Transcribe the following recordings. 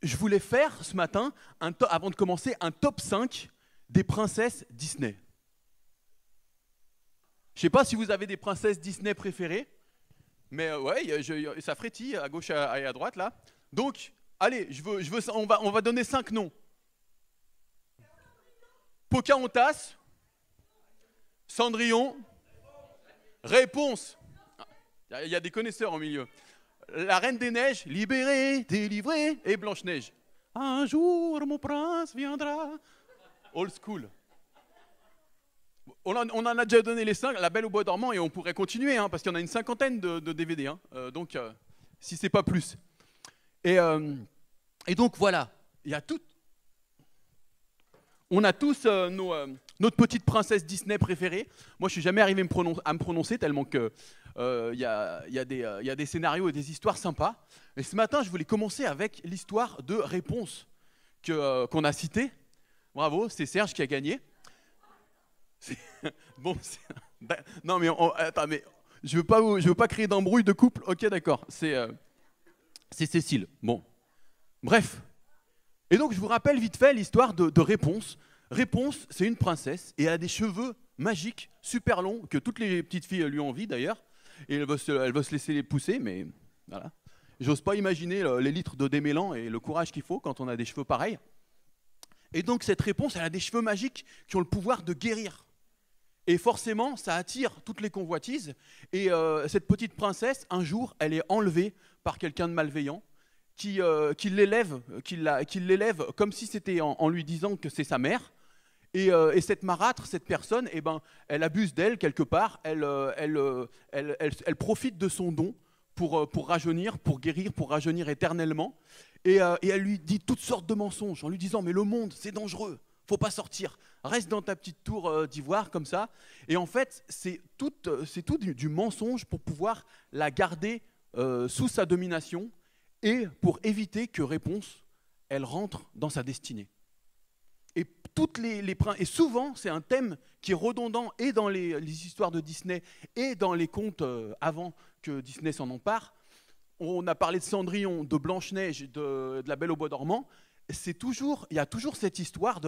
je voulais faire ce matin, avant de commencer, un top 5 des princesses Disney. Je ne sais pas si vous avez des princesses Disney préférées, mais ouais, ça frétille à gauche et à droite là. Donc, allez, on va donner 5 noms. Pocahontas, Cendrillon, Réponse. Il y a des connaisseurs au milieu. La Reine des Neiges, libérée, délivrée, et Blanche-Neige. Un jour, mon prince viendra. Old school. On en a déjà donné les 5, La Belle au Bois dormant, et on pourrait continuer, hein, parce qu'il y en a une cinquantaine de DVD, hein, donc si c'est pas plus. Et donc voilà, il y a tout. On a tous notre petite princesse Disney préférée. Moi, je suis jamais arrivé à me prononcer tellement que il y a des scénarios et des histoires sympas. Et ce matin, je voulais commencer avec l'histoire de Réponse qu'on a citée. Bravo, c'est Serge qui a gagné. Bon, non mais attends, mais je veux pas créer d'embrouille de couple. Ok, d'accord. C'est Cécile. Bon, bref. Et donc, je vous rappelle vite fait l'histoire de Réponse. Réponse, c'est une princesse et elle a des cheveux magiques, super longs, que toutes les petites filles lui ont envie d'ailleurs. Et elle va se laisser les pousser, mais voilà. J'ose pas imaginer les litres de démêlant et le courage qu'il faut quand on a des cheveux pareils. Et donc, cette Réponse, elle a des cheveux magiques qui ont le pouvoir de guérir. Et forcément, ça attire toutes les convoitises. Et cette petite princesse, un jour, elle est enlevée par quelqu'un de malveillant qui l'élève comme si c'était en lui disant que c'est sa mère. Et cette marâtre, cette personne, eh ben, elle abuse d'elle quelque part, elle profite de son don pour rajeunir, pour guérir, pour rajeunir éternellement. Et elle lui dit toutes sortes de mensonges en lui disant « mais le monde, c'est dangereux, faut pas sortir, reste dans ta petite tour d'ivoire comme ça ». Et en fait, c'est tout du mensonge pour pouvoir la garder sous sa domination et pour éviter que Réponse, elle rentre dans sa destinée. Et et souvent, c'est un thème qui est redondant et dans les histoires de Disney et dans les contes avant que Disney s'en empare. On a parlé de Cendrillon, de Blanche-Neige, de La Belle au Bois dormant. Il y a toujours cette histoire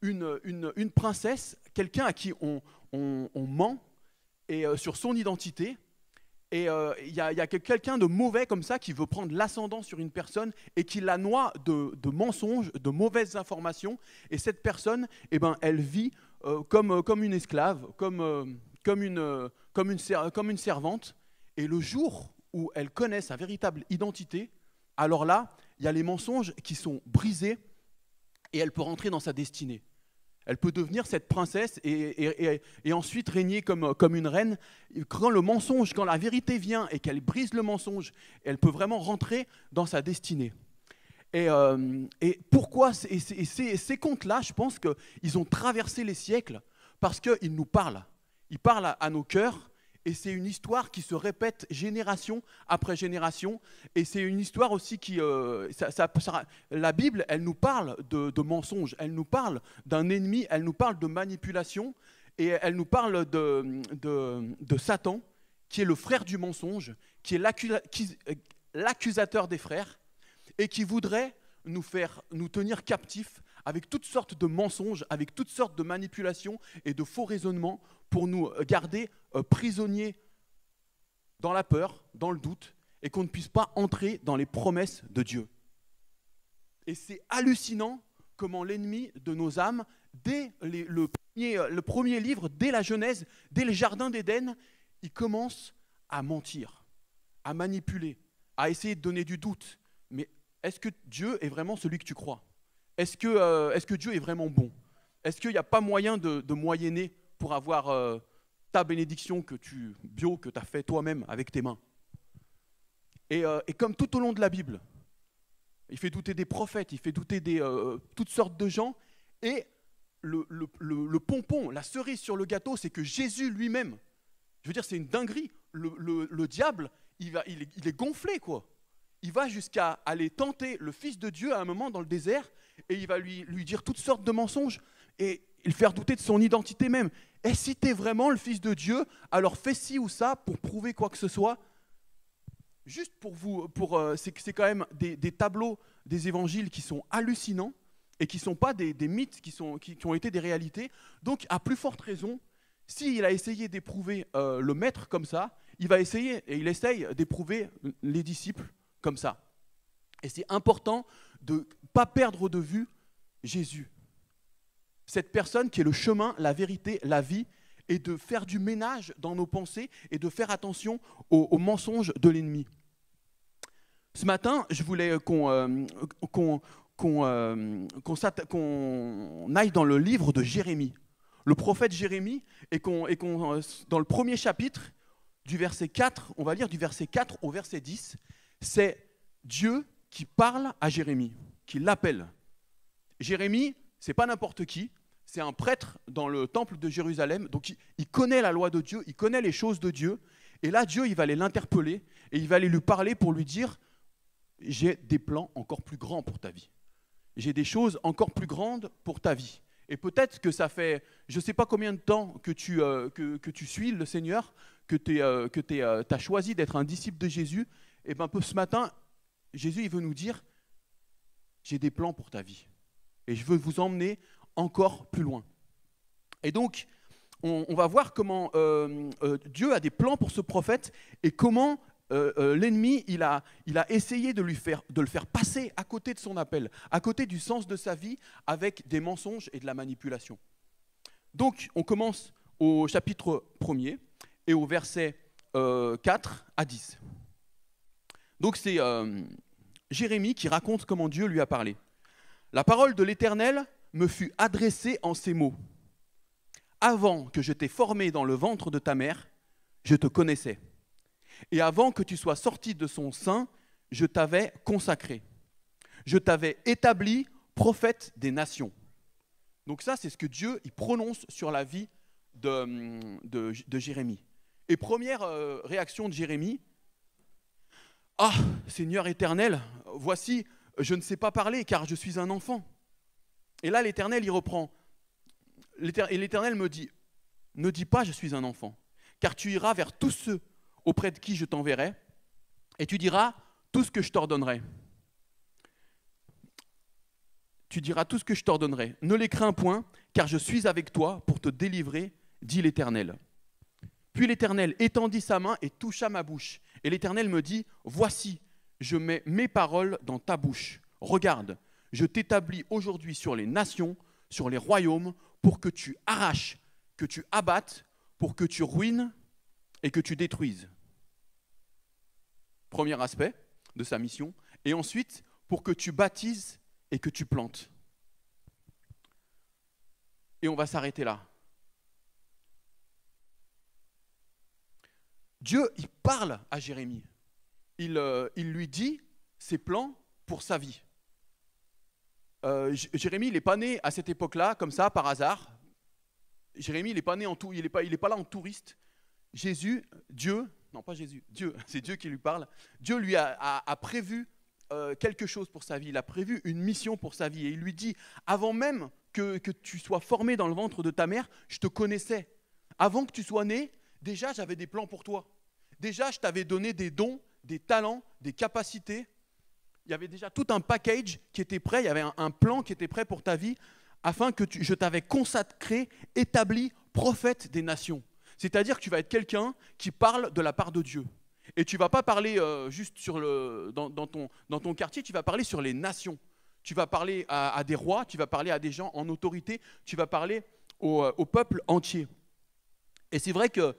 d'une princesse, quelqu'un à qui on ment et, sur son identité. Et il y a quelqu'un de mauvais comme ça qui veut prendre l'ascendant sur une personne et qui la noie de mensonges, de mauvaises informations. Et cette personne, eh ben, elle vit comme une esclave, comme une servante. Et le jour où elle connaît sa véritable identité, alors là, il y a les mensonges qui sont brisés et elle peut rentrer dans sa destinée. Elle peut devenir cette princesse et ensuite régner comme une reine. Quand le mensonge, quand la vérité vient et qu'elle brise le mensonge, elle peut vraiment rentrer dans sa destinée. Et pourquoi ces contes-là, je pense qu'ils ont traversé les siècles parce qu'ils nous parlent. Ils parlent à nos cœurs. Et c'est une histoire qui se répète génération après génération. Et c'est une histoire aussi qui... la Bible, elle nous parle de mensonges, elle nous parle d'un ennemi, elle nous parle de manipulation, et elle nous parle de Satan, qui est le frère du mensonge, qui est l'accusateur des frères, et qui voudrait nous tenir captifs avec toutes sortes de mensonges, avec toutes sortes de manipulations et de faux raisonnements pour nous garder prisonniers dans la peur, dans le doute, et qu'on ne puisse pas entrer dans les promesses de Dieu. Et c'est hallucinant comment l'ennemi de nos âmes, dès le premier livre, dès la Genèse, dès le Jardin d'Éden, il commence à mentir, à manipuler, à essayer de donner du doute. Mais est-ce que Dieu est vraiment celui que tu crois ? Est-ce que Dieu est vraiment bon ? Est-ce qu'il n'y a pas moyen de moyenner pour avoir ta bénédiction que tu as fait toi-même avec tes mains ? Et comme tout au long de la Bible, il fait douter des prophètes, il fait douter toutes sortes de gens. Et le pompon, la cerise sur le gâteau, c'est que Jésus lui-même, je veux dire, c'est une dinguerie. Le diable, il est gonflé, quoi. Il va jusqu'à aller tenter le Fils de Dieu à un moment dans le désert et il va lui dire toutes sortes de mensonges et le faire douter de son identité même. Et si tu es vraiment le Fils de Dieu, alors fais ci ou ça pour prouver quoi que ce soit. Juste c'est quand même des tableaux des évangiles qui sont hallucinants et qui ne sont pas des mythes, qui ont été des réalités. Donc, à plus forte raison, s'il a essayé d'éprouver le maître comme ça, il essaye d'éprouver les disciples comme ça. Et c'est important de ne pas perdre de vue Jésus. Cette personne qui est le chemin, la vérité, la vie, et de faire du ménage dans nos pensées et de faire attention aux mensonges de l'ennemi. Ce matin, je voulais qu'on aille dans le livre de Jérémie, le prophète Jérémie, et dans le premier chapitre, du verset 4, on va lire du verset 4 au verset 10, c'est Dieu qui parle à Jérémie, qui l'appelle. Jérémie, c'est pas n'importe qui, c'est un prêtre dans le temple de Jérusalem, donc il connaît la loi de Dieu, il connaît les choses de Dieu, et là Dieu il va aller l'interpeller, et il va aller lui parler pour lui dire « J'ai des plans encore plus grands pour ta vie, j'ai des choses encore plus grandes pour ta vie ». Et peut-être que ça fait, je ne sais pas combien de temps que tu suis le Seigneur, que tu as choisi d'être un disciple de Jésus, et bien ce matin, Jésus il veut nous dire « J'ai des plans pour ta vie, et je veux vous emmener encore plus loin ». Et donc, on va voir comment Dieu a des plans pour ce prophète et comment l'ennemi il a essayé de le faire passer à côté de son appel, à côté du sens de sa vie, avec des mensonges et de la manipulation. Donc, on commence au chapitre 1er et au verset 4 à 10. Donc, c'est Jérémie qui raconte comment Dieu lui a parlé. « La parole de l'Éternel me fut adressée en ces mots. Avant que je t'ai formé dans le ventre de ta mère, je te connaissais. Et avant que tu sois sorti de son sein, je t'avais consacré. Je t'avais établi prophète des nations. » Donc ça, c'est ce que Dieu il prononce sur la vie de Jérémie. Et première réaction de Jérémie, « Ah, Seigneur éternel, voici, je ne sais pas parler car je suis un enfant. » Et là, l'Éternel, il reprend. Et l'Éternel me dit, « Ne dis pas, je suis un enfant, car tu iras vers tous ceux auprès de qui je t'enverrai, et tu diras tout ce que je t'ordonnerai. Tu diras tout ce que je t'ordonnerai. Ne les crains point, car je suis avec toi pour te délivrer, dit l'Éternel. » Puis l'Éternel étendit sa main et toucha ma bouche. Et l'Éternel me dit, « Voici, je mets mes paroles dans ta bouche. Regarde, je t'établis aujourd'hui sur les nations, sur les royaumes, pour que tu arraches, que tu abattes, pour que tu ruines et que tu détruises. » Premier aspect de sa mission. Et ensuite, pour que tu baptises et que tu plantes. Et on va s'arrêter là. Dieu, il parle à Jérémie. Il lui dit ses plans pour sa vie. Jérémie, il n'est pas né à cette époque-là, comme ça, par hasard. Jérémie, il n'est pas né il est pas là en touriste. Dieu, c'est Dieu qui lui parle. Dieu lui a prévu quelque chose pour sa vie. Il a prévu une mission pour sa vie. Et il lui dit, avant même que tu sois formé dans le ventre de ta mère, je te connaissais. Avant que tu sois né, déjà, j'avais des plans pour toi. Déjà, je t'avais donné des dons, des talents, des capacités. Il y avait déjà tout un package qui était prêt, il y avait un plan qui était prêt pour ta vie, afin que je t'avais consacré, établi prophète des nations. C'est-à-dire que tu vas être quelqu'un qui parle de la part de Dieu. Et tu ne vas pas parler juste dans ton quartier, tu vas parler sur les nations. Tu vas parler à des rois, tu vas parler à des gens en autorité, tu vas parler au peuple entier. Et c'est vrai que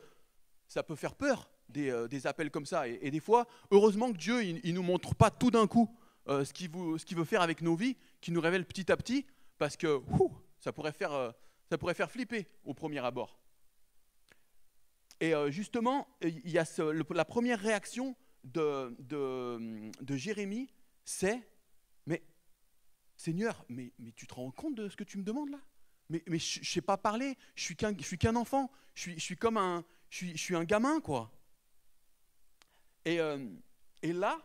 ça peut faire peur, des appels comme ça. Et des fois, heureusement que Dieu il ne nous montre pas tout d'un coup ce qu'il veut faire avec nos vies, qu'il nous révèle petit à petit, parce que ça pourrait faire flipper au premier abord. Et justement, il y a la première réaction de Jérémie, c'est « Mais Seigneur, mais tu te rends compte de ce que tu me demandes là ? Mais je ne sais pas parler, je suis qu'un enfant, je suis un gamin, quoi. » Et là,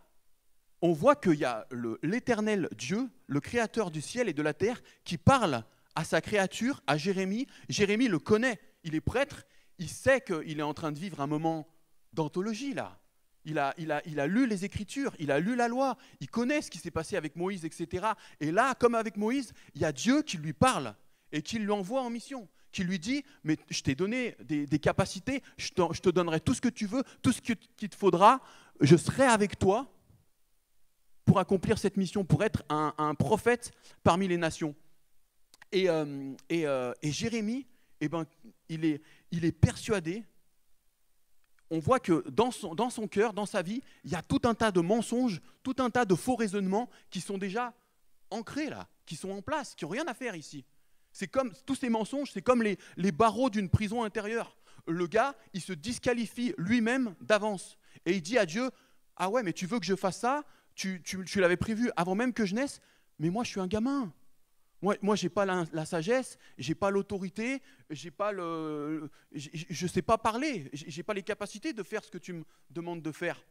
on voit qu'il y a l'Éternel Dieu, le Créateur du ciel et de la terre, qui parle à sa créature, à Jérémie. Jérémie le connaît, il est prêtre, il sait qu'il est en train de vivre un moment d'anthologie, là. il a lu les Écritures, il a lu la loi, il connaît ce qui s'est passé avec Moïse, etc. Et là, comme avec Moïse, il y a Dieu qui lui parle et qui lui envoie en mission, qui lui dit, mais je t'ai donné des capacités, je te donnerai tout ce que tu veux, tout ce qu'il te faudra, je serai avec toi pour accomplir cette mission, pour être un prophète parmi les nations. Et Jérémie, eh ben, il est persuadé. On voit que dans son cœur, dans sa vie, il y a tout un tas de mensonges, tout un tas de faux raisonnements qui sont déjà ancrés là, qui sont en place, qui n'ont rien à faire ici. C'est comme tous ces mensonges, c'est comme les barreaux d'une prison intérieure. Le gars, il se disqualifie lui-même d'avance. Et il dit à Dieu, ah ouais, mais tu veux que je fasse ça? Tu l'avais prévu avant même que je naisse, mais moi je suis un gamin. Moi je n'ai pas la sagesse, je n'ai pas l'autorité, je ne sais pas parler, je n'ai pas les capacités de faire ce que tu me demandes de faire.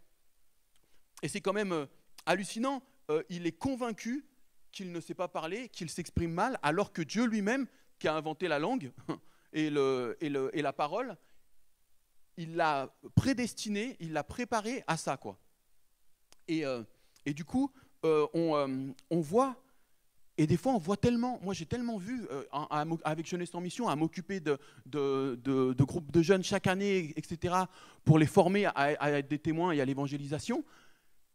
Et c'est quand même hallucinant, il est convaincu qu'il ne sait pas parler, qu'il s'exprime mal, alors que Dieu lui-même, qui a inventé la langue et la parole, il l'a prédestiné, il l'a préparé à ça, quoi. Et du coup, on voit, et des fois on voit tellement, moi j'ai tellement vu avec Jeunesse en Mission à m'occuper de groupes de jeunes chaque année, etc., pour les former à être des témoins et à l'évangélisation.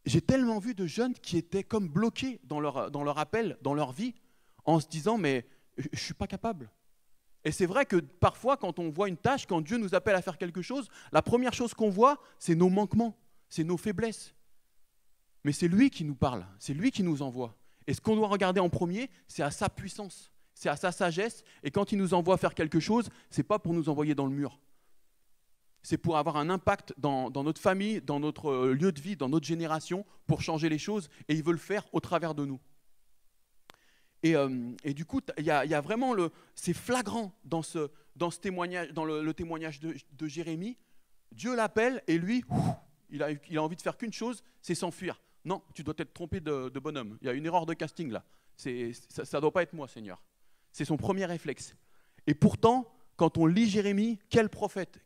J'ai tellement vu de jeunes qui étaient comme bloqués dans leur appel, dans leur vie, en se disant mais je ne suis pas capable. Et c'est vrai que parfois quand on voit une tâche, quand Dieu nous appelle à faire quelque chose, la première chose qu'on voit, c'est nos manquements, c'est nos faiblesses. Mais c'est lui qui nous parle, c'est lui qui nous envoie. Et ce qu'on doit regarder en premier, c'est à sa puissance, c'est à sa sagesse. Et quand il nous envoie faire quelque chose, ce n'est pas pour nous envoyer dans le mur. C'est pour avoir un impact dans notre famille, dans notre lieu de vie, dans notre génération, pour changer les choses. Et il veut le faire au travers de nous. Et du coup, il y a vraiment c'est flagrant dans ce témoignage, dans le témoignage de Jérémie. Dieu l'appelle et lui, il a envie de faire qu'une chose, c'est s'enfuir. Non, tu dois t'être trompé de bonhomme. Il y a une erreur de casting là. Ça ne doit pas être moi, Seigneur. C'est son premier réflexe. Et pourtant, quand on lit Jérémie, quel prophète,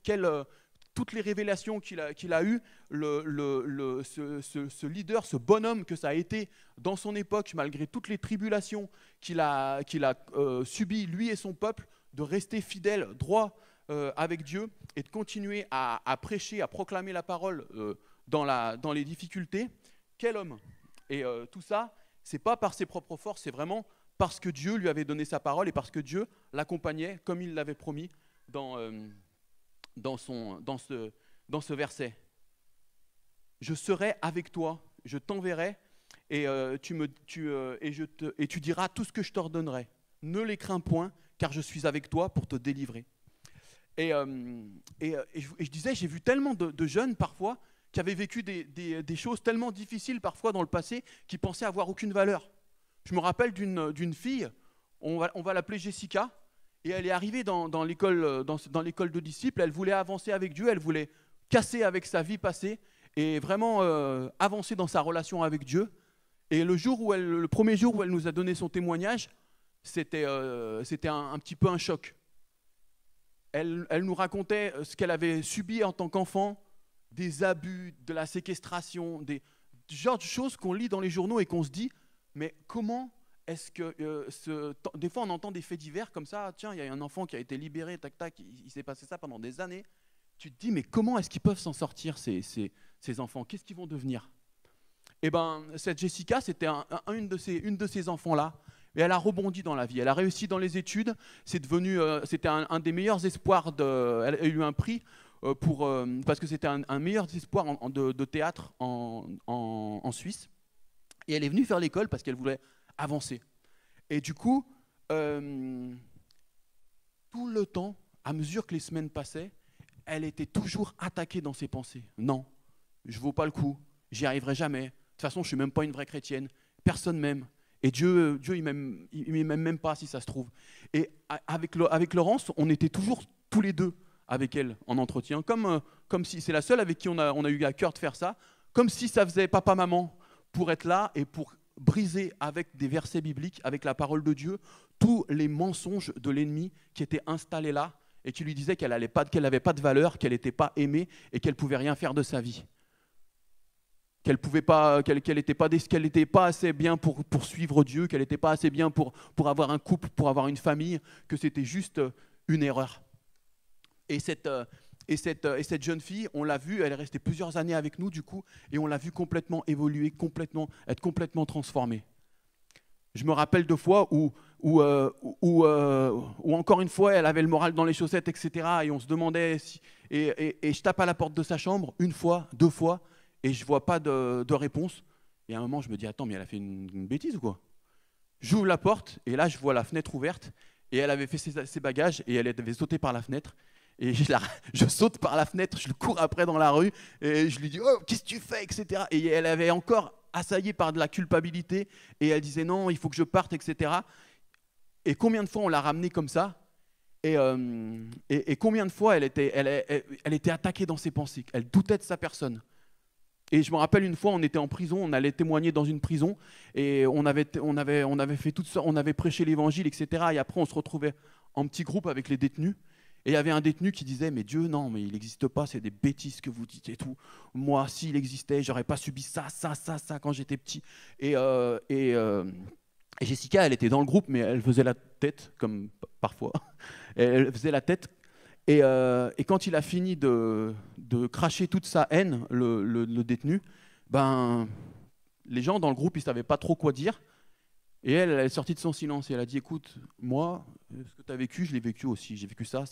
toutes les révélations qu'il a eues, ce leader, ce bonhomme que ça a été dans son époque, malgré toutes les tribulations qu'il a subies, lui et son peuple, de rester fidèle, droit avec Dieu et de continuer à prêcher, à proclamer la parole dans les difficultés. Quel homme! Et tout ça, ce n'est pas par ses propres forces, c'est vraiment parce que Dieu lui avait donné sa parole et parce que Dieu l'accompagnait comme il l'avait promis dans ce verset. Je serai avec toi, je t'enverrai et tu diras tout ce que je t'ordonnerai. Ne les crains point, car je suis avec toi pour te délivrer. Et je disais, j'ai vu tellement de jeunes parfois qui avaient vécu des choses tellement difficiles parfois dans le passé, qui pensaient avoir aucune valeur. Je me rappelle d'une fille, on va l'appeler Jessica, et elle est arrivée dans l'école de disciples, elle voulait avancer avec Dieu, elle voulait casser avec sa vie passée, et vraiment avancer dans sa relation avec Dieu. Et le premier jour où elle nous a donné son témoignage, c'était un petit peu un choc. Elle nous racontait ce qu'elle avait subi en tant qu'enfant, des abus, de la séquestration, des genres de choses qu'on lit dans les journaux et qu'on se dit, mais comment est-ce que... des fois, on entend des faits divers comme ça, tiens, il y a un enfant qui a été libéré, tac, tac, il s'est passé ça pendant des années. Tu te dis, mais comment est-ce qu'ils peuvent s'en sortir, ces enfants? Qu'est-ce qu'ils vont devenir? Eh bien, cette Jessica, c'était une de ces enfants-là. Et elle a rebondi dans la vie, elle a réussi dans les études, c'était un des meilleurs espoirs, elle a eu un prix parce que c'était un meilleur espoir de théâtre en Suisse. Et elle est venue faire l'école parce qu'elle voulait avancer. Et du coup, tout le temps, à mesure que les semaines passaient, elle était toujours attaquée dans ses pensées. Non, je ne vaux pas le coup, j'y arriverai jamais. De toute façon, je ne suis même pas une vraie chrétienne, personne m'aime. Et Dieu il m'aime même pas si ça se trouve. Et avec Laurence, on était toujours tous les deux avec elle en entretien, comme si c'est la seule avec qui on a eu à cœur de faire ça, comme si ça faisait papa-maman pour être là et pour briser avec des versets bibliques, avec la parole de Dieu, tous les mensonges de l'ennemi qui étaient installés là et qui lui disaient qu'elle n'avait pas de valeur, qu'elle n'était pas aimée et qu'elle ne pouvait rien faire de sa vie. qu'elle n'était pas assez bien pour suivre Dieu, qu'elle n'était pas assez bien pour avoir un couple, pour avoir une famille, que c'était juste une erreur. Et cette jeune fille, on l'a vue, elle est restée plusieurs années avec nous du coup, et on l'a vue complètement évoluer, être complètement transformée. Je me rappelle de fois où encore une fois, elle avait le moral dans les chaussettes, etc. Et on se demandait, et je tape à la porte de sa chambre, une fois, deux fois, et je ne vois pas de réponse. Et à un moment, je me dis, attends, mais elle a fait une bêtise ou quoi? J'ouvre la porte, et là, je vois la fenêtre ouverte, et elle avait fait ses bagages, et elle avait sauté par la fenêtre. Et je saute par la fenêtre, je le cours après dans la rue, et je lui dis, oh, qu'est-ce que tu fais, etc. Et elle avait encore assaillie par de la culpabilité, et elle disait, non, il faut que je parte, etc. Et combien de fois on l'a ramenée comme ça, et combien de fois elle était attaquée dans ses pensées, elle doutait de sa personne. Et je me rappelle une fois, on était en prison, on allait témoigner dans une prison, et on avait fait tout ça, on avait prêché l'évangile, etc. Et après, on se retrouvait en petit groupe avec les détenus. Et il y avait un détenu qui disait, mais Dieu, non, mais il n'existe pas, c'est des bêtises que vous dites et tout. Moi, s'il existait, j'aurais pas subi ça quand j'étais petit. Et Jessica, elle était dans le groupe, mais elle faisait la tête, comme parfois. Elle faisait la tête. Et quand il a fini de cracher toute sa haine, le détenu, ben, les gens dans le groupe, ils ne savaient pas trop quoi dire. Et elle est sortie de son silence et elle a dit, écoute, moi, ce que tu as vécu, je l'ai vécu aussi. J'ai vécu ça.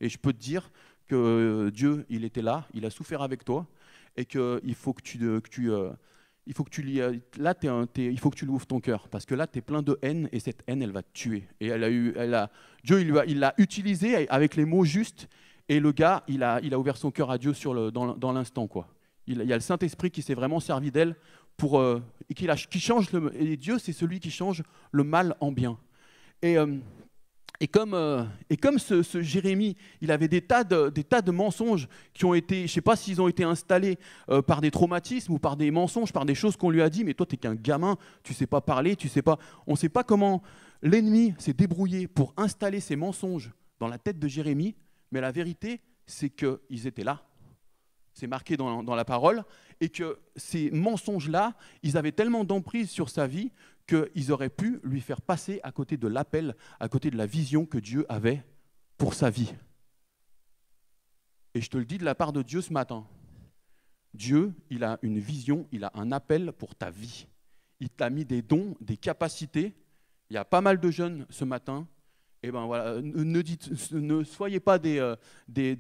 Et je peux te dire que Dieu, il était là, il a souffert avec toi, et qu'il faut que il faut que tu lui ouvres ton cœur, parce que là, tu es plein de haine, et cette haine, elle va te tuer. Et Dieu, il l'a utilisé avec les mots justes, et le gars, il a ouvert son cœur à Dieu dans l'instant, quoi. Il y a le Saint-Esprit qui s'est vraiment servi d'elle qui change et Dieu, c'est celui qui change le mal en bien. Et comme ce Jérémie, il avait des tas de mensonges qui ont été, je ne sais pas s'ils ont été installés par des traumatismes ou par des mensonges, par des choses qu'on lui a dit, mais toi, tu n'es qu'un gamin, tu ne sais pas parler, on ne sait pas comment l'ennemi s'est débrouillé pour installer ces mensonges dans la tête de Jérémie, mais la vérité, c'est qu'ils étaient là. C'est marqué dans la parole, et que ces mensonges-là, ils avaient tellement d'emprise sur sa vie qu'ils auraient pu lui faire passer à côté de l'appel, à côté de la vision que Dieu avait pour sa vie. Et je te le dis de la part de Dieu ce matin, Dieu, il a une vision, il a un appel pour ta vie. Il t'a mis des dons, des capacités. Il y a pas mal de jeunes ce matin. Eh ben voilà, ne soyez pas des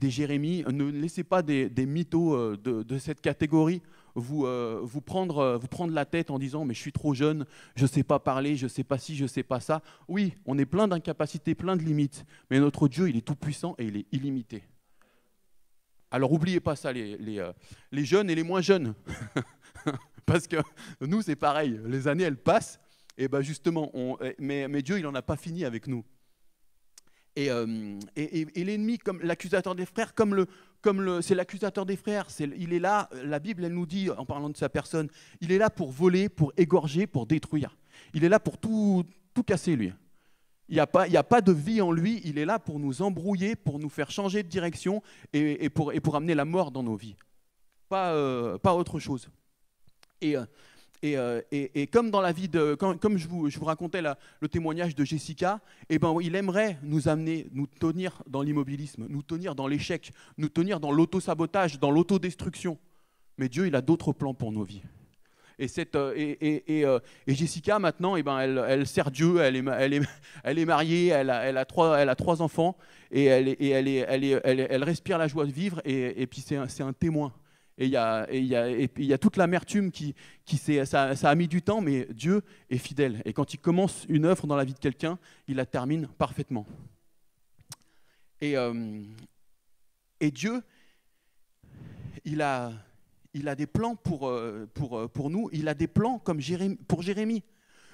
Jérémies, ne laissez pas des mythos de cette catégorie vous prendre la tête en disant « mais je suis trop jeune, je ne sais pas parler, je ne sais pas ci, je ne sais pas ça ». Oui, on est plein d'incapacités, plein de limites, mais notre Dieu, il est tout puissant et il est illimité. Alors n'oubliez pas ça, les jeunes et les moins jeunes, parce que nous, c'est pareil, les années, elles passent, et ben justement, mais Dieu, il n'en a pas fini avec nous. Et l'ennemi, comme l'accusateur des frères, c'est l'accusateur des frères, il est là, la Bible, elle nous dit, en parlant de sa personne, il est là pour voler, pour égorger, pour détruire. Il est là pour tout casser, lui. Il n'y a pas de vie en lui, il est là pour nous embrouiller, pour nous faire changer de direction et pour amener la mort dans nos vies. Pas autre chose. Et comme dans la vie comme je vous racontais le témoignage de Jessica, eh ben, il aimerait nous amener, nous tenir dans l'immobilisme, nous tenir dans l'échec, nous tenir dans l'autosabotage, dans l'autodestruction. Mais Dieu, il a d'autres plans pour nos vies. Et Jessica, maintenant, eh ben, elle sert Dieu, elle est mariée, elle a trois enfants, et elle respire la joie de vivre, et puis c'est un témoin. Et il y a toute l'amertume ça a mis du temps, mais Dieu est fidèle. Et quand il commence une œuvre dans la vie de quelqu'un, il la termine parfaitement. Et Dieu, il a des plans pour nous. Il a des plans comme pour Jérémie.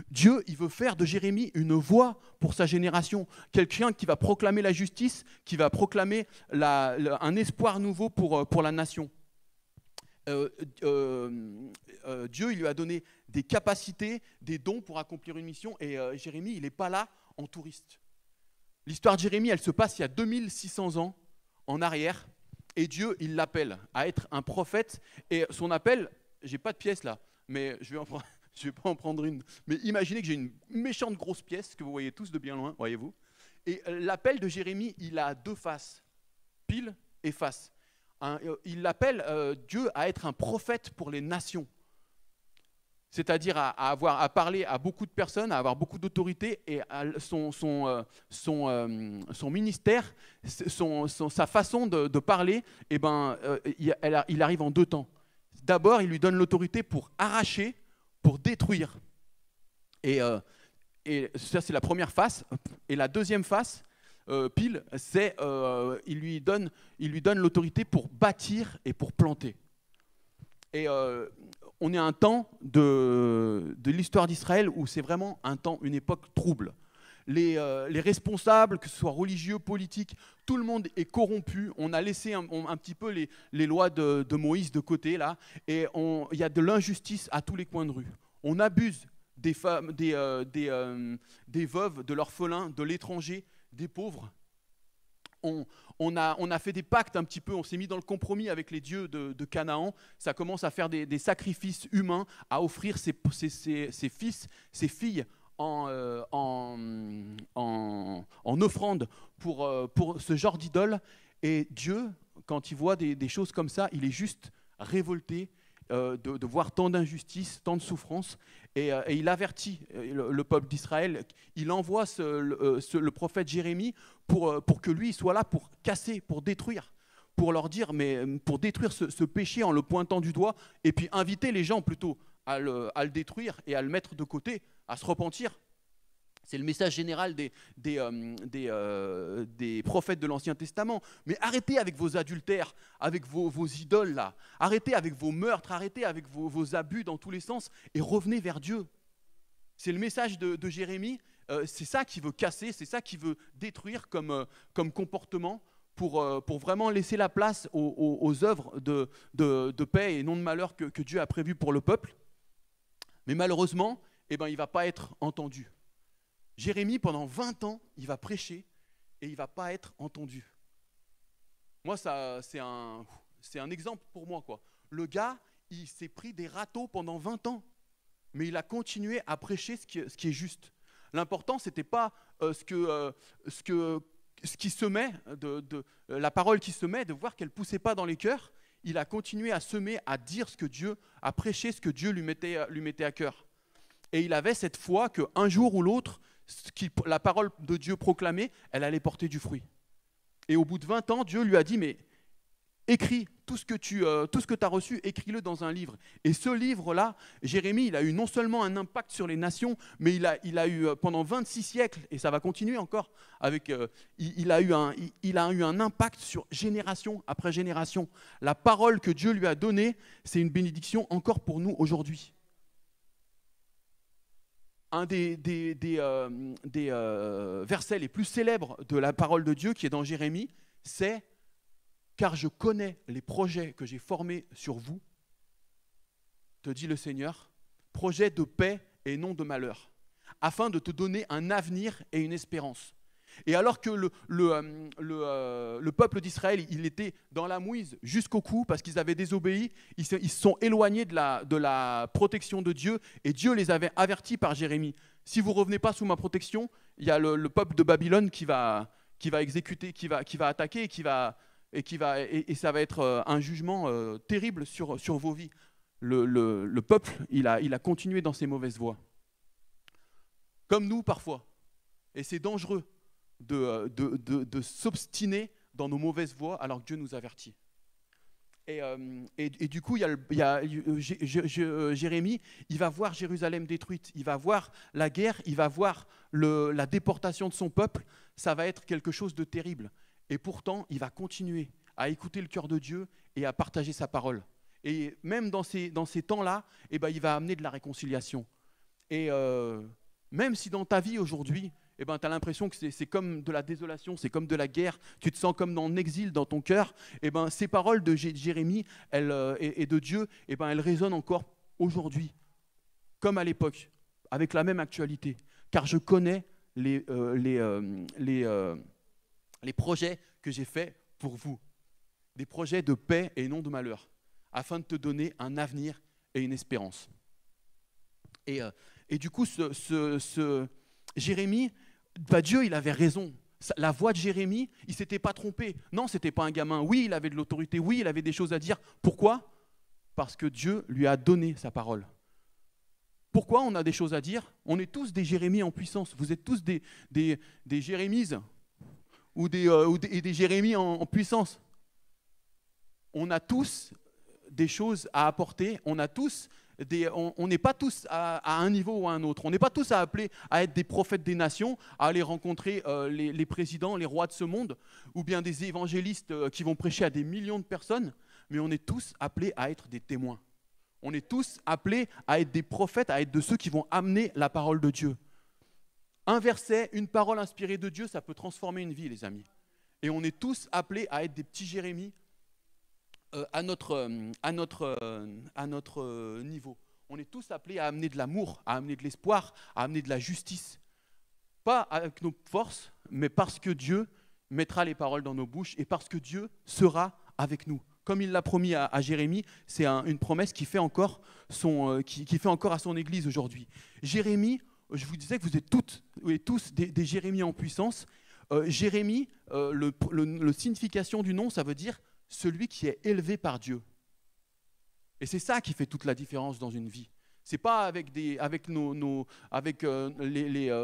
Dieu, il veut faire de Jérémie une voix pour sa génération. Quelqu'un qui va proclamer la justice, qui va proclamer un espoir nouveau pour la nation. Dieu, il lui a donné des capacités, des dons pour accomplir une mission, et Jérémie, il n'est pas là en touriste. L'histoire de Jérémie, elle se passe il y a 2600 ans en arrière, et Dieu, il l'appelle à être un prophète, et son appel, j'ai pas de pièce là, mais je vais pas en prendre une. Mais imaginez que j'ai une méchante grosse pièce que vous voyez tous de bien loin, voyez-vous. Et l'appel de Jérémie, il a deux faces, pile et face. Il appelle Dieu à être un prophète pour les nations. C'est-à-dire à parler à beaucoup de personnes, à avoir beaucoup d'autorité, et son ministère, sa façon de parler, eh ben, il arrive en deux temps. D'abord, il lui donne l'autorité pour arracher, pour détruire. Et ça, c'est la première face. Et la deuxième face, pile, c'est il lui donne l'autorité pour bâtir et pour planter. Et on est à un temps de l'histoire d'Israël où c'est vraiment un temps, une époque trouble. Les responsables, que ce soit religieux, politiques, tout le monde est corrompu. On a laissé un petit peu les lois de Moïse de côté, là, et il y a de l'injustice à tous les coins de rue. On abuse des femmes, des veuves, de l'orphelin, de l'étranger, des pauvres. On a fait des pactes un petit peu, on s'est mis dans le compromis avec les dieux de Canaan. Ça commence à faire des sacrifices humains, à offrir ses fils, ses filles en offrande pour ce genre d'idole. Et Dieu, quand il voit des choses comme ça, il est juste révolté de voir tant d'injustice, tant de souffrance. Et il avertit le peuple d'Israël. Il envoie le prophète Jérémie pour que lui soit là pour casser, pour détruire, pour leur dire, mais pour détruire ce péché en le pointant du doigt, et puis inviter les gens plutôt à le détruire et à le mettre de côté, à se repentir. C'est le message général des prophètes de l'Ancien Testament. Mais arrêtez avec vos adultères, avec vos idoles là. Arrêtez avec vos meurtres, arrêtez avec vos abus dans tous les sens et revenez vers Dieu. C'est le message de Jérémie. C'est ça qu'il veut casser, c'est ça qu'il veut détruire comme comportement pour vraiment laisser la place aux œuvres de paix et non de malheur que Dieu a prévues pour le peuple. Mais malheureusement, il ne va pas être entendu. Jérémie, pendant 20 ans, il va prêcher et il ne va pas être entendu. Moi, c'est un exemple pour moi, quoi. Le gars, il s'est pris des râteaux pendant 20 ans, mais il a continué à prêcher ce qui est juste. L'important, ce n'était pas ce qui semait, la parole qui semait, de voir qu'elle ne poussait pas dans les cœurs. Il a continué à semer, à dire ce que Dieu, à prêcher ce que Dieu lui mettait à cœur. Et il avait cette foi qu'un jour ou l'autre, la parole de Dieu proclamée, elle allait porter du fruit. Et au bout de 20 ans, Dieu lui a dit, mais écris tout ce que tu as reçu, écris-le dans un livre. Et ce livre-là, Jérémie, il a eu non seulement un impact sur les nations, mais il a eu pendant 26 siècles, et ça va continuer encore, il a eu un impact sur génération après génération. La parole que Dieu lui a donnée, c'est une bénédiction encore pour nous aujourd'hui. Un des versets les plus célèbres de la parole de Dieu qui est dans Jérémie, c'est « Car je connais les projets que j'ai formés sur vous, te dit le Seigneur, projets de paix et non de malheur, afin de te donner un avenir et une espérance. » Et alors que le peuple d'Israël, il était dans la mouise jusqu'au cou parce qu'ils avaient désobéi, ils se sont éloignés de la protection de Dieu et Dieu les avait avertis par Jérémie. Si vous ne revenez pas sous ma protection, il y a le peuple de Babylone qui va exécuter, qui va attaquer et ça va être un jugement terrible sur vos vies. Le peuple, il a continué dans ses mauvaises voies. Comme nous parfois. Et c'est dangereux de s'obstiner dans nos mauvaises voies alors que Dieu nous avertit. Et du coup, Jérémie, il va voir Jérusalem détruite, il va voir la guerre, il va voir la déportation de son peuple. Ça va être quelque chose de terrible. Et pourtant, il va continuer à écouter le cœur de Dieu et à partager sa parole. Et même dans ces temps-là, il va amener de la réconciliation. Et même si dans ta vie aujourd'hui, tu as l'impression que c'est comme de la désolation, c'est comme de la guerre, tu te sens comme en exil dans ton cœur, ces paroles de Jérémie et de Dieu, elles résonnent encore aujourd'hui, comme à l'époque, avec la même actualité. Car je connais les projets que j'ai faits pour vous, des projets de paix et non de malheur, afin de te donner un avenir et une espérance. Et du coup, Jérémie, Dieu, il avait raison. La voix de Jérémie, il ne s'était pas trompé. Non, ce n'était pas un gamin. Oui, il avait de l'autorité. Oui, il avait des choses à dire. Pourquoi ? Parce que Dieu lui a donné sa parole. Pourquoi on a des choses à dire ? On est tous des Jérémies en puissance. Vous êtes tous des Jérémises ou des Jérémies en puissance. On a tous des choses à apporter. On n'est pas tous à un niveau ou à un autre. On n'est pas tous appelés à être des prophètes des nations, à aller rencontrer les présidents, les rois de ce monde, ou bien des évangélistes qui vont prêcher à des millions de personnes, mais on est tous appelés à être des témoins. On est tous appelés à être des prophètes, à être de ceux qui vont amener la parole de Dieu. Un verset, une parole inspirée de Dieu, ça peut transformer une vie, les amis. Et on est tous appelés à être des petits Jérémies à notre niveau. On est tous appelés à amener de l'amour, à amener de l'espoir, à amener de la justice. Pas avec nos forces, mais parce que Dieu mettra les paroles dans nos bouches et parce que Dieu sera avec nous. Comme il l'a promis à Jérémie, c'est une promesse qui fait encore à son église aujourd'hui. Jérémie, je vous disais que vous êtes toutes et tous des Jérémies en puissance. Jérémie, le signification du nom, ça veut dire celui qui est élevé par Dieu. Et c'est ça qui fait toute la différence dans une vie. C'est pas avec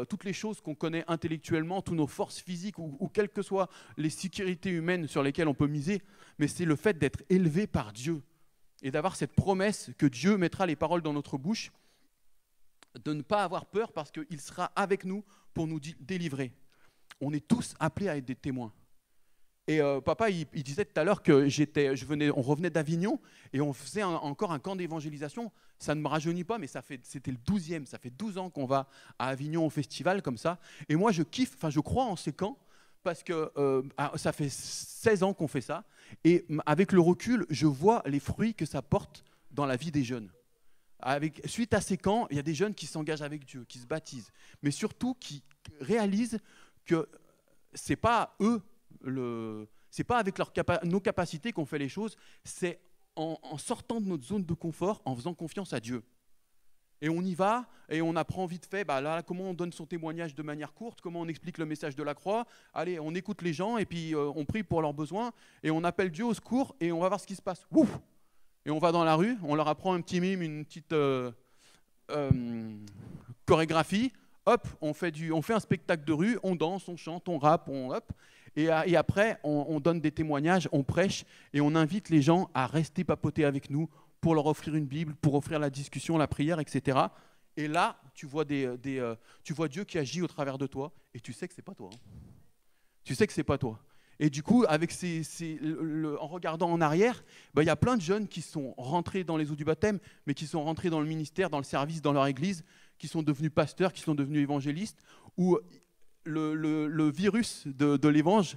toutes les choses qu'on connaît intellectuellement, toutes nos forces physiques ou quelles que soient les sécurités humaines sur lesquelles on peut miser, mais c'est le fait d'être élevé par Dieu et d'avoir cette promesse que Dieu mettra les paroles dans notre bouche, de ne pas avoir peur parce qu'il sera avec nous pour nous délivrer. On est tous appelés à être des témoins. Et papa, il disait tout à l'heure que on revenait d'Avignon et on faisait encore un camp d'évangélisation. Ça ne me rajeunit pas, mais c'était le 12e. Ça fait 12 ans qu'on va à Avignon au festival comme ça. Et moi, je kiffe, je crois en ces camps parce que ça fait 16 ans qu'on fait ça. Et avec le recul, je vois les fruits que ça porte dans la vie des jeunes. Suite à ces camps, il y a des jeunes qui s'engagent avec Dieu, qui se baptisent, mais surtout qui réalisent que ce n'est pas eux, c'est pas avec nos capacités qu'on fait les choses, c'est en sortant de notre zone de confort, en faisant confiance à Dieu. Et on y va, et on apprend vite fait, comment on donne son témoignage de manière courte, comment on explique le message de la croix. Allez, on écoute les gens, et puis on prie pour leurs besoins, et on appelle Dieu au secours, et on va voir ce qui se passe. Ouf! Et on va dans la rue, on leur apprend un petit mime, une petite chorégraphie. Hop, on fait un spectacle de rue, on danse, on chante, on rappe, et après, on donne des témoignages, on prêche, et on invite les gens à rester papoter avec nous pour leur offrir une Bible, pour offrir la discussion, la prière, etc. Et là, tu vois Dieu qui agit au travers de toi, et tu sais que c'est pas toi. Tu sais que c'est pas toi. Et du coup, en regardant en arrière, il y a plein de jeunes qui sont rentrés dans les eaux du baptême, mais qui sont rentrés dans le ministère, dans le service, dans leur église, qui sont devenus pasteurs, qui sont devenus évangélistes, où le virus de l'évangile,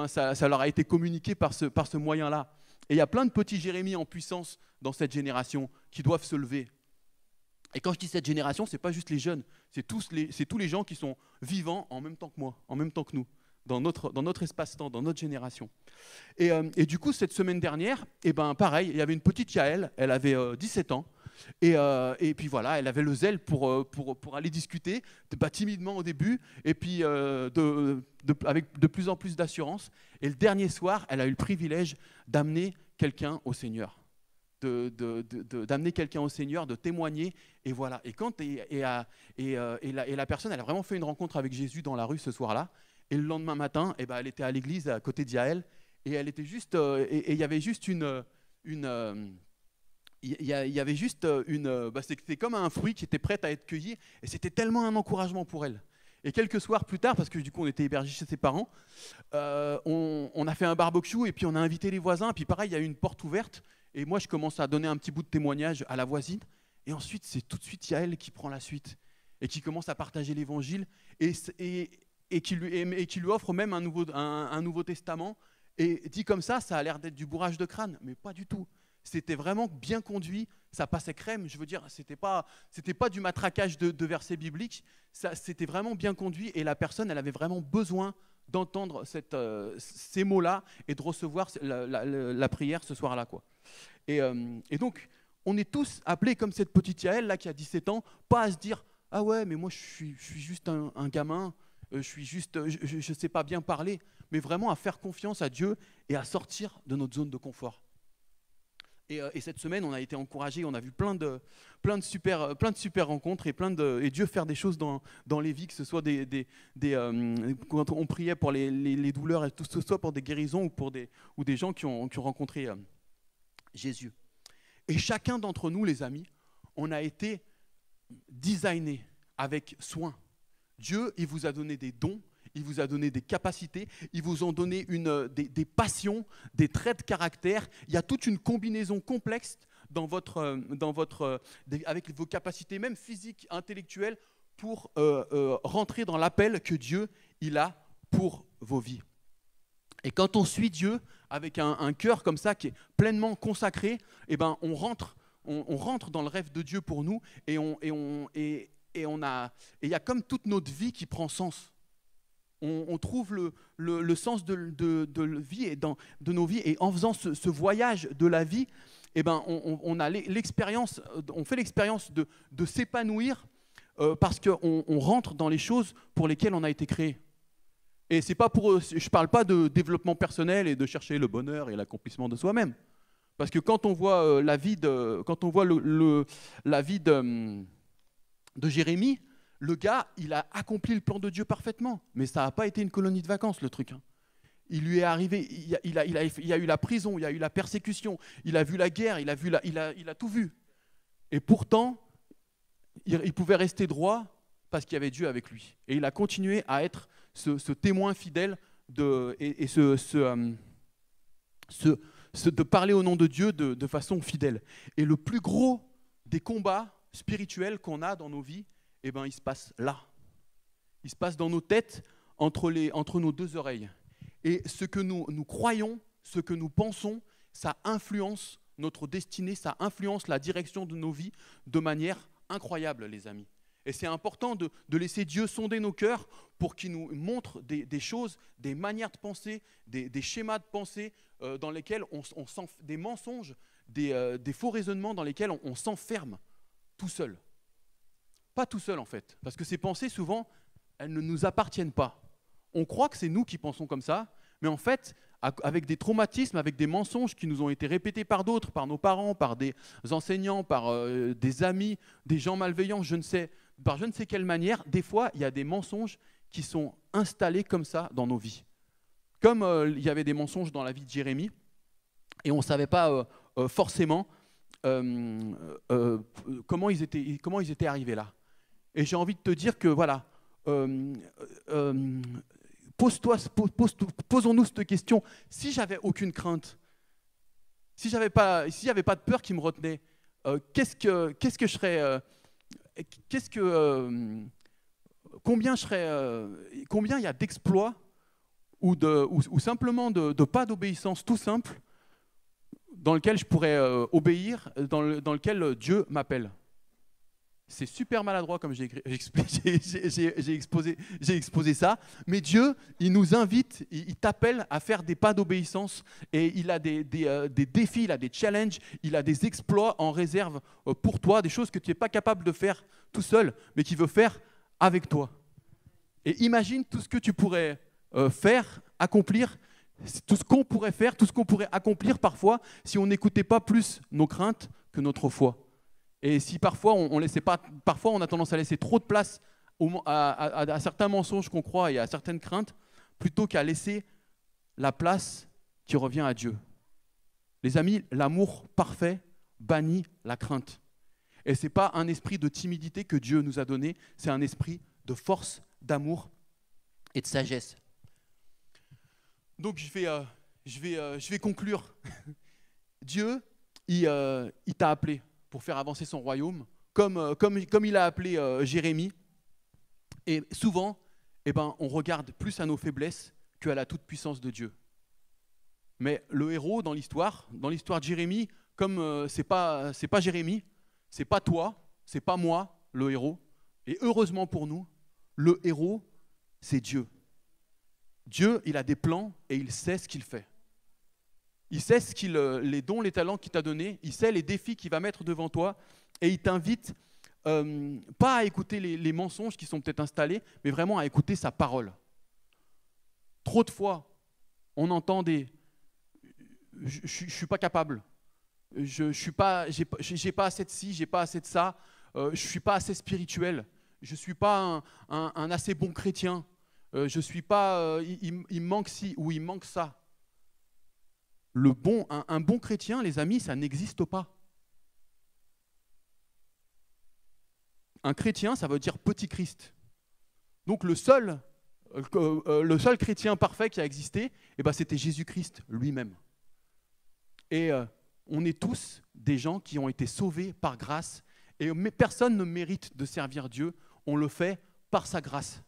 ça leur a été communiqué par ce moyen-là. Et il y a plein de petits Jérémies en puissance dans cette génération qui doivent se lever. Et quand je dis cette génération, ce n'est pas juste les jeunes, c'est tous les gens qui sont vivants en même temps que moi, en même temps que nous, dans notre espace-temps, dans notre génération. Et du coup, cette semaine dernière, pareil, il y avait une petite Yaël, elle avait 17 ans, et puis voilà, elle avait le zèle pour aller discuter, timidement au début, et puis avec de plus en plus d'assurance. Et le dernier soir, elle a eu le privilège d'amener quelqu'un au Seigneur, d'amener quelqu'un au Seigneur, de témoigner, et voilà. Et la personne, elle a vraiment fait une rencontre avec Jésus dans la rue ce soir-là. Et le lendemain matin, elle était à l'église à côté d'Yaël, et elle était juste, et il y avait juste c'était comme un fruit qui était prêt à être cueilli, et c'était tellement un encouragement pour elle. Et quelques soirs plus tard, parce que du coup on était hébergés chez ses parents, on a fait un barbecue et puis on a invité les voisins, puis pareil, il y a eu une porte ouverte, et moi je commence à donner un petit bout de témoignage à la voisine, et ensuite c'est tout de suite Yaël qui prend la suite, et qui commence à partager l'évangile, et qui lui offre même un nouveau testament, et dit comme ça a l'air d'être du bourrage de crâne, mais pas du tout. C'était vraiment bien conduit, ça passait crème, je veux dire, c'était pas du matraquage de versets bibliques, c'était vraiment bien conduit, et la personne, elle avait vraiment besoin d'entendre ces mots-là et de recevoir la prière ce soir-là, quoi. Et donc, on est tous appelés comme cette petite Yaël là qui a 17 ans, pas à se dire « Ah ouais, mais moi je suis juste un gamin, je ne sais pas bien parler », mais vraiment à faire confiance à Dieu et à sortir de notre zone de confort. Et cette semaine, on a été encouragés, on a vu plein de super rencontres et Dieu faire des choses dans les vies, que ce soit quand on priait pour les douleurs, et tout ce soit pour des guérisons ou des gens qui ont rencontré Jésus. Et chacun d'entre nous, les amis, on a été designé avec soin. Dieu, il vous a donné des dons, il vous a donné des capacités, il vous a donné des passions, des traits de caractère. Il y a toute une combinaison complexe avec vos capacités, même physiques, intellectuelles, pour rentrer dans l'appel que Dieu il a pour vos vies. Et quand on suit Dieu avec un cœur comme ça qui est pleinement consacré, eh ben, on rentre dans le rêve de Dieu pour nous et il y a comme toute notre vie qui prend sens. On trouve le sens de vie et de nos vies, et en faisant ce voyage de la vie, eh ben, on fait l'expérience de s'épanouir parce qu'on rentre dans les choses pour lesquelles on a été créé. Et je ne parle pas de développement personnel et de chercher le bonheur et l'accomplissement de soi-même, parce que quand on voit la vie de Jérémie, le gars, il a accompli le plan de Dieu parfaitement, mais ça n'a pas été une colonie de vacances, le truc. Il lui est arrivé, il y a eu la prison, il y a eu la persécution, il a vu la guerre, il a tout vu. Et pourtant, il pouvait rester droit parce qu'il y avait Dieu avec lui. Et il a continué à être ce témoin fidèle de parler au nom de Dieu de façon fidèle. Et le plus gros des combats spirituels qu'on a dans nos vies, eh ben, il se passe là. Il se passe dans nos têtes, entre nos deux oreilles. Et ce que nous croyons, ce que nous pensons, ça influence notre destinée, ça influence la direction de nos vies de manière incroyable, les amis. Et c'est important de laisser Dieu sonder nos cœurs pour qu'il nous montre des choses, des manières de penser, des schémas de pensée dans lesquels des mensonges, des faux raisonnements dans lesquels on s'enferme tout seul. Pas tout seul en fait, parce que ces pensées souvent, elles ne nous appartiennent pas. On croit que c'est nous qui pensons comme ça, mais en fait, avec des traumatismes, avec des mensonges qui nous ont été répétés par d'autres, par nos parents, par des enseignants, par des amis, des gens malveillants, par je ne sais quelle manière, des fois, il y a des mensonges qui sont installés comme ça dans nos vies. Comme il y avait des mensonges dans la vie de Jérémie, et on ne savait pas forcément comment ils étaient arrivés là. Et j'ai envie de te dire que voilà, posons-nous cette question. Si j'avais aucune crainte, s'il n'y avait pas de peur qui me retenait, combien il y a d'exploits ou simplement de pas d'obéissance tout simple dans lequel je pourrais obéir, dans lequel Dieu m'appelle. C'est super maladroit comme j'ai exposé ça, mais Dieu, il nous invite, il t'appelle à faire des pas d'obéissance, et il a des défis, il a des challenges, il a des exploits en réserve pour toi, des choses que tu n'es pas capable de faire tout seul, mais qu'il veut faire avec toi. Et imagine tout ce que tu pourrais faire, accomplir, tout ce qu'on pourrait faire, tout ce qu'on pourrait accomplir parfois si on n'écoutait pas plus nos craintes que notre foi. Et si parfois on a tendance à laisser trop de place à certains mensonges qu'on croit et à certaines craintes, plutôt qu'à laisser la place qui revient à Dieu. Les amis, l'amour parfait bannit la crainte. Et ce n'est pas un esprit de timidité que Dieu nous a donné, c'est un esprit de force, d'amour et de sagesse. Donc je vais conclure. Dieu, il t'a appelé pour faire avancer son royaume, comme il a appelé Jérémie. Et souvent, on regarde plus à nos faiblesses qu'à la toute-puissance de Dieu. Mais le héros dans l'histoire de Jérémie, comme c'est pas Jérémie, c'est pas toi, c'est pas moi, le héros. Et heureusement pour nous, le héros, c'est Dieu. Dieu, il a des plans et il sait ce qu'il fait. Il sait les dons, les talents qu'il t'a donnés, il sait les défis qu'il va mettre devant toi, et il t'invite pas à écouter les mensonges qui sont peut-être installés, mais vraiment à écouter sa parole. Trop de fois, on entend je ne suis pas capable, j'ai pas assez de ci, j'ai pas assez de ça, je suis pas assez spirituel, je suis pas un assez bon chrétien, je suis pas, il me manque ci ou il me manque ça. Un bon chrétien, les amis, ça n'existe pas. Un chrétien, ça veut dire petit Christ. Donc le seul chrétien parfait qui a existé, c'était Jésus-Christ lui-même. Et on est tous des gens qui ont été sauvés par grâce, et personne ne mérite de servir Dieu, on le fait par sa grâce.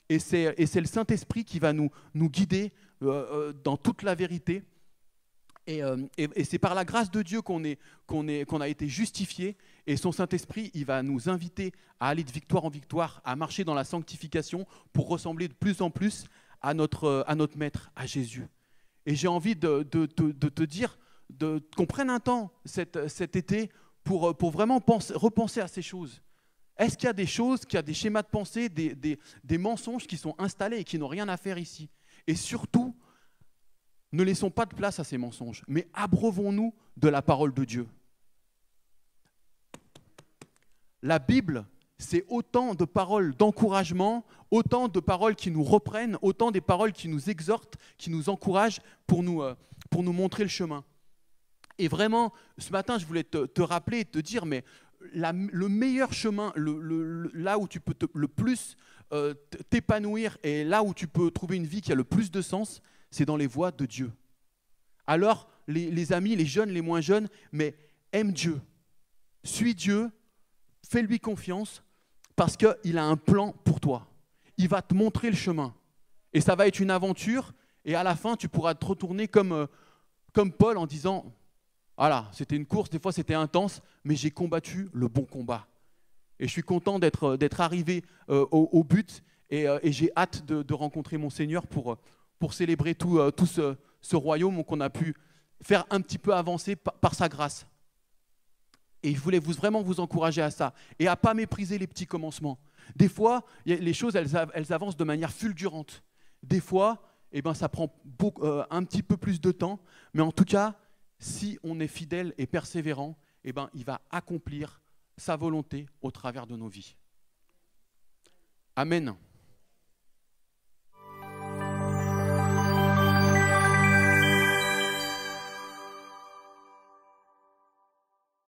Et c'est le Saint-Esprit qui va nous guider dans toute la vérité. Et c'est par la grâce de Dieu qu'on a été justifié, et son Saint-Esprit, il va nous inviter à aller de victoire en victoire, à marcher dans la sanctification pour ressembler de plus en plus à notre Maître, à Jésus. Et j'ai envie de te dire qu'on prenne un temps cet été pour vraiment repenser à ces choses. Est-ce qu'il y a des choses, qu'il y a des schémas de pensée, des mensonges qui sont installés et qui n'ont rien à faire ici? Et surtout, ne laissons pas de place à ces mensonges, mais abreuvons-nous de la parole de Dieu. La Bible, c'est autant de paroles d'encouragement, autant de paroles qui nous reprennent, autant des paroles qui nous exhortent, qui nous encouragent pour nous montrer le chemin. Et vraiment, ce matin, je voulais te rappeler et te dire, mais le meilleur chemin, là où tu peux le plus t'épanouir et là où tu peux trouver une vie qui a le plus de sens, c'est dans les voies de Dieu. Alors, les amis, les jeunes, les moins jeunes, mais aime Dieu, suis Dieu, fais-lui confiance, parce qu'il a un plan pour toi. Il va te montrer le chemin. Et ça va être une aventure, et à la fin, tu pourras te retourner comme Paul en disant, voilà, c'était une course, des fois c'était intense, mais j'ai combattu le bon combat. Et je suis content d'être arrivé au but, et j'ai hâte de rencontrer mon Seigneur pour célébrer tout ce royaume qu'on a pu faire un petit peu avancer par sa grâce. Et je voulais vraiment vous encourager à ça et à ne pas mépriser les petits commencements. Des fois, les choses, elles avancent de manière fulgurante. Des fois, ça prend un petit peu plus de temps. Mais en tout cas, si on est fidèle et persévérant, il va accomplir sa volonté au travers de nos vies. Amen.